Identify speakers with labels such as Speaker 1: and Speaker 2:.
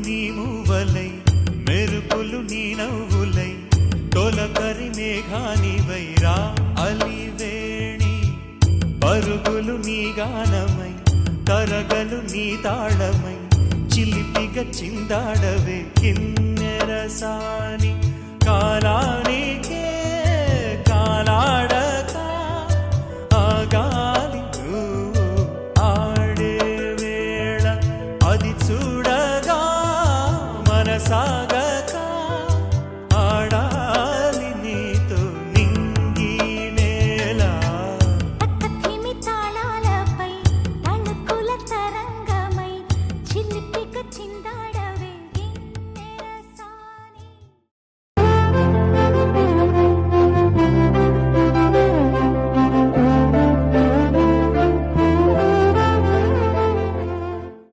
Speaker 1: నీ మూవలై మెరుపులు నీ నవ్వులై తొలకరి మేఘానివై రా అలివేణి పరుగులు నీ గానమై తరగలు నీ తాళమై చిలిపిగా చిందాడవే కిన్నెరసాని కాలానికి